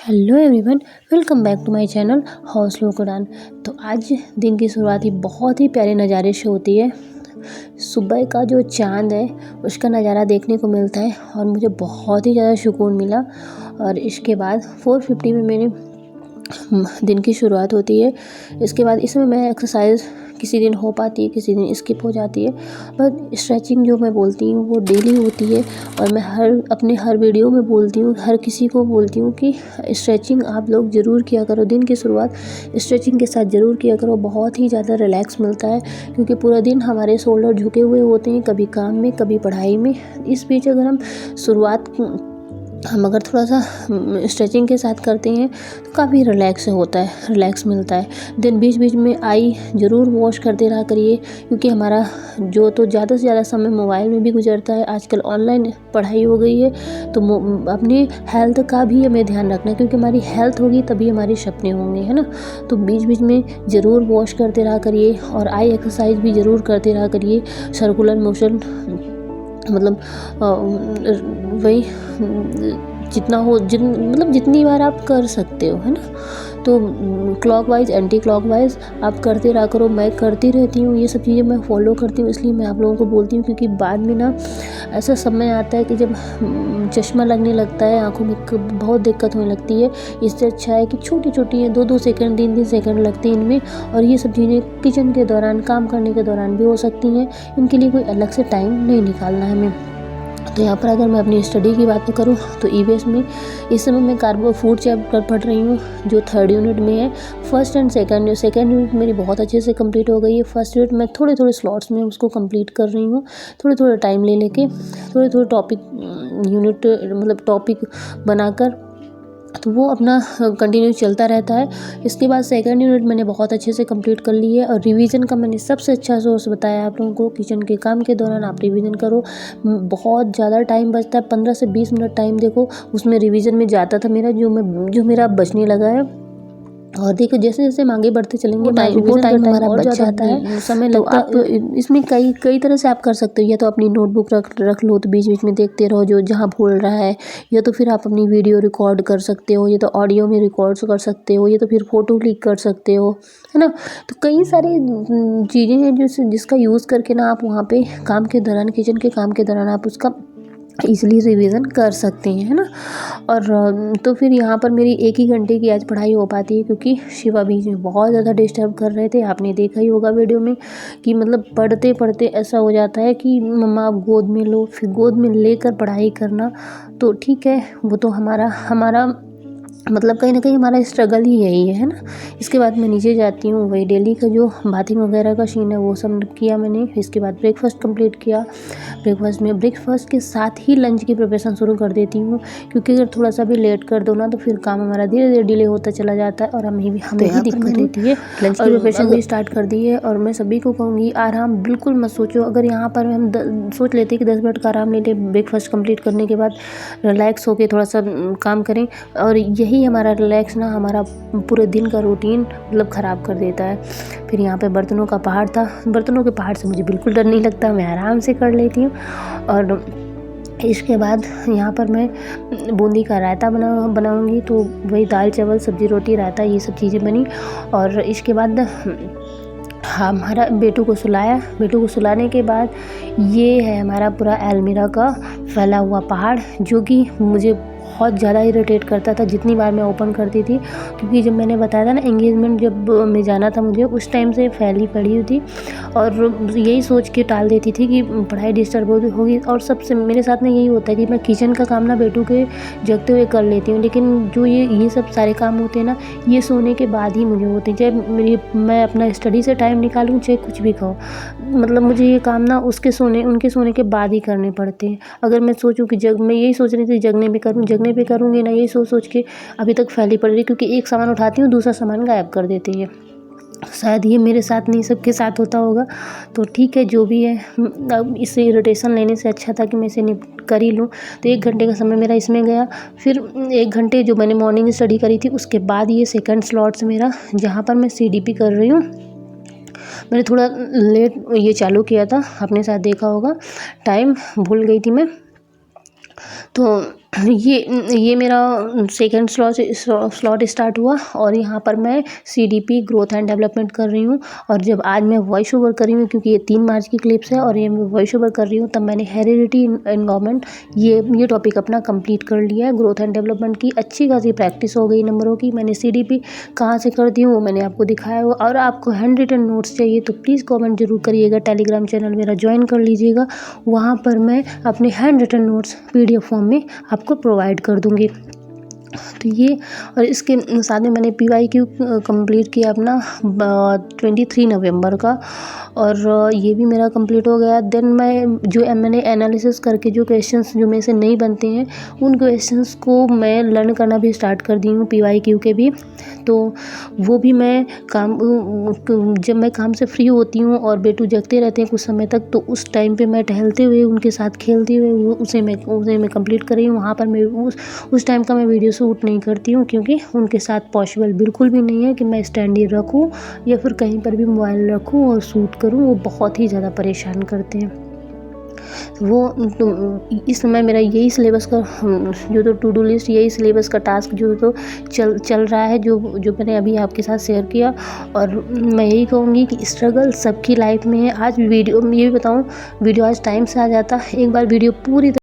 Hello everyone, welcome back to my channel हौसलों को उड़ान। तो आज दिन की शुरुआत ही बहुत ही प्यारे नज़ारे से होती है। सुबह का जो चांद है उसका नज़ारा देखने को मिलता है और मुझे बहुत ही ज़्यादा सुकून मिला। और इसके बाद 4:50 में मेरे दिन की शुरुआत होती है। इसके बाद इसमें मैं एक्सरसाइज किसी दिन हो पाती है, किसी दिन स्किप हो जाती है, पर स्ट्रेचिंग जो मैं बोलती हूँ वो डेली होती है। और मैं अपने हर वीडियो में बोलती हूँ, हर किसी को बोलती हूँ कि स्ट्रेचिंग आप लोग ज़रूर किया करो। दिन की शुरुआत स्ट्रेचिंग के साथ ज़रूर किया करो, बहुत ही ज़्यादा रिलैक्स मिलता है। क्योंकि पूरा दिन हमारे शोल्डर झुके हुए होते हैं, कभी काम में कभी पढ़ाई में। इस बीच अगर हम अगर थोड़ा सा स्ट्रेचिंग के साथ करते हैं तो काफ़ी रिलैक्स मिलता है। दिन बीच बीच में आई ज़रूर वॉश करते रहा करिए, क्योंकि हमारा जो तो ज़्यादा से ज़्यादा समय मोबाइल में भी गुजरता है। आजकल ऑनलाइन पढ़ाई हो गई है, तो अपनी हेल्थ का भी हमें ध्यान रखना है, क्योंकि हमारी हेल्थ होगी तभी हमारे सपने होंगे, है ना। तो बीच बीच में ज़रूर वॉश करते रहा करिए और आई एक्सरसाइज भी ज़रूर करते रहा करिए। सर्कुलर मोशन मतलब वही जितनी बार आप कर सकते हो, है ना। तो क्लॉकवाइज एंटी क्लॉकवाइज आप करते रहा करो। मैं करती रहती हूँ, ये सब चीज़ें मैं फॉलो करती हूँ, इसलिए मैं आप लोगों को बोलती हूँ। क्योंकि बाद में ना ऐसा समय आता है कि जब चश्मा लगने लगता है, आंखों में बहुत दिक्कत होने लगती है। इससे अच्छा है कि छोटी छोटी है, 2-2 सेकंड 3-3 सेकंड लगते हैं इनमें। और ये सब चीज़ें किचन के दौरान, काम करने के दौरान भी हो सकती हैं। इनके लिए कोई अलग से टाइम नहीं निकालना है हमें। तो यहाँ पर अगर मैं अपनी स्टडी की बात करूँ तो ईवीएस में इस समय मैं कार्बो फूड चैप्टर पढ़ रही हूँ, जो 3rd यूनिट में है। फर्स्ट एंड सेकंड यूनिट मेरी बहुत अच्छे से कंप्लीट हो गई है। फर्स्ट यूनिट मैं थोड़े स्लॉट्स में उसको कंप्लीट कर रही हूँ, थोड़े टाइम ले लेके, थोड़े टॉपिक बनाकर, तो वो अपना कंटिन्यू चलता रहता है। इसके बाद सेकंड यूनिट मैंने बहुत अच्छे से कंप्लीट कर ली है। और रिवीजन का मैंने सबसे अच्छा सोर्स बताया आप लोगों को, किचन के काम के दौरान आप रिवीजन करो। बहुत ज़्यादा टाइम बचता है, 15 से 20 मिनट टाइम देखो उसमें रिवीजन में जाता था मेरा, जो मेरा बचने लगा है। और देखो जैसे जैसे हम आगे बढ़ते चलेंगे, वो टाइम हमारा बच जाता है, समय लगता है। तो आप इसमें कई तरह से आप कर सकते हो। या तो अपनी नोटबुक रख लो, तो बीच बीच में देखते रहो जो जहाँ भूल रहा है। या तो फिर आप अपनी वीडियो रिकॉर्ड कर सकते हो, या तो ऑडियो में रिकॉर्ड कर सकते हो, या तो फिर फ़ोटो क्लिक कर सकते हो, है ना। तो कई सारी चीज़ें हैं जिसका यूज़ करके ना आप वहाँ पे काम के दौरान, किचन के काम के दौरान आप उसका ईज़िली रिवीजन कर सकते हैं, है ना। और तो फिर यहाँ पर मेरी 1 ही घंटे की आज पढ़ाई हो पाती है, क्योंकि शिवा बीच में बहुत ज़्यादा डिस्टर्ब कर रहे थे। आपने देखा ही होगा वीडियो में कि मतलब पढ़ते पढ़ते ऐसा हो जाता है कि मम्मा आप गोद में लो, फिर गोद में लेकर पढ़ाई करना। तो ठीक है, वो तो हमारा मतलब कहीं ना कहीं हमारा स्ट्रगल ही यही है ना। इसके बाद मैं नीचे जाती हूँ, वही डेली का जो बाथिंग वगैरह का सीन है वो सब किया मैंने। इसके बाद ब्रेकफास्ट कंप्लीट किया। ब्रेकफास्ट के साथ ही लंच की प्रिपरेशन शुरू कर देती हूँ, क्योंकि अगर थोड़ा सा भी लेट कर दो ना तो फिर काम हमारा धीरे धीरे डिले होता चला जाता है और हमें भी दिक्कत होती है। लंच की प्रिपरेशन भी स्टार्ट कर दी है। और मैं सभी को कहूँगी, आराम बिल्कुल मत सोचो। अगर यहाँ पर हम सोच लेते कि 10 मिनट का आराम ले ले, ब्रेकफास्ट कंप्लीट करने के बाद रिलैक्स होकर थोड़ा सा काम करें, और यही हमारा रिलैक्स ना हमारा पूरे दिन का रूटीन मतलब ख़राब कर देता है। फिर यहाँ पे बर्तनों का पहाड़ था। बर्तनों के पहाड़ से मुझे बिल्कुल डर नहीं लगता, मैं आराम से कर लेती हूँ। और इसके बाद यहाँ पर मैं बूंदी का रायता बनाऊँगी। तो वही दाल चावल सब्ज़ी रोटी रायता ये सब चीज़ें बनी। और इसके बाद हमारा बेटू को सुलाने के बाद ये है हमारा पूरा अलमीरा का फैला हुआ पहाड़, जो कि मुझे बहुत ज़्यादा इरिटेट करता था जितनी बार मैं ओपन करती थी। क्योंकि जब मैंने बताया था ना एंगेजमेंट जब में जाना था मुझे, उस टाइम से फैली पड़ी हुई थी। और यही सोच के टाल देती थी कि पढ़ाई डिस्टर्ब होगी। और सबसे मेरे साथ में यही होता है कि मैं किचन का काम ना बेटू के जगते हुए कर लेती हूँ, लेकिन जो ये सब सारे काम होते हैं ना, ये सोने के बाद ही मुझे होते हैं। चाहे मैं अपना स्टडी से टाइम निकालूँ, चाहे कुछ भी कहो, मतलब मुझे ये काम ना उनके सोने के बाद ही करने पड़ते हैं। अगर मैं सोचूं कि मैं यही सोच रही थी जगने पे करूँगी ना, यही सोच के अभी तक फैली पड़ रही, क्योंकि एक सामान उठाती हूँ दूसरा सामान गायब कर देती है। शायद ये मेरे साथ नहीं सबके साथ होता होगा। तो ठीक है, जो भी है, अब इससे इरिटेशन लेने से अच्छा था कि मैं इसे कर ही लूँ। तो 1 घंटे का समय मेरा इसमें गया। फिर 1 घंटे जो मैंने मॉर्निंग स्टडी करी थी, उसके बाद ये सेकंड स्लॉट्स मेरा, जहाँ पर मैं CDP कर रही हूँ। मैंने थोड़ा लेट ये चालू किया था, आपने शायद देखा होगा, टाइम भूल गई थी मैं। तो ये मेरा सेकंड स्लॉट स्टार्ट हुआ और यहाँ पर मैं सीडीपी ग्रोथ एंड डेवलपमेंट कर रही हूँ। और जब आज मैं वॉइस ओवर कर रही हूँ, क्योंकि ये 3 मार्च की क्लिप्स है और ये मैं वॉइस ओवर कर रही हूँ, तब मैंने हेरिडिटी एनवायरनमेंट ये टॉपिक अपना कंप्लीट कर लिया है। ग्रोथ एंड डेवलपमेंट की अच्छी खासी प्रैक्टिस हो गई नंबरों की। मैंने सीडीपी कहाँ से करती हूँ वो मैंने आपको दिखाया हुआ। और आपको हैंड रिटन नोट्स चाहिए तो प्लीज़ कॉमेंट जरूर करिएगा। टेलीग्राम चैनल मेरा ज्वाइन कर लीजिएगा, वहाँ पर मैं अपने hand written notes PDF form में आपको प्रोवाइड कर दूँगी। तो ये और इसके साथ में मैंने PYQ कंप्लीट किया अपना 23 नवंबर का, और ये भी मेरा कंप्लीट हो गया। देन मैंने एनालिसिस करके जो क्वेश्चंस जो मेरे से नहीं बनते हैं उन क्वेश्चंस को मैं लर्न करना भी स्टार्ट कर दी हूँ, PYQ के भी। तो वो भी मैं जब मैं काम से फ्री होती हूँ और बेटू जगते रहते हैं कुछ समय तक, तो उस टाइम पे मैं टहलते हुए उनके साथ खेलते हुए उसे मैं कंप्लीट कर रही हूँ। वहाँ पर मैं उस टाइम का मैं वीडियो शूट नहीं करती हूँ, क्योंकि उनके साथ पॉसिबल बिल्कुल भी नहीं है कि मैं स्टैंडी रखूँ या फिर कहीं पर भी मोबाइल रखूँ और शूट करूँ। वो बहुत ही ज़्यादा परेशान करते हैं। इस समय मेरा यही सिलेबस का जो तो टू डू लिस्ट, यही सिलेबस का टास्क जो तो चल रहा है, जो मैंने अभी आपके साथ शेयर किया। और मैं यही कहूँगी कि स्ट्रगल सबकी लाइफ में है। आज वीडियो ये भी बताऊँ, वीडियो आज टाइम से आ जाता, एक बार वीडियो पूरी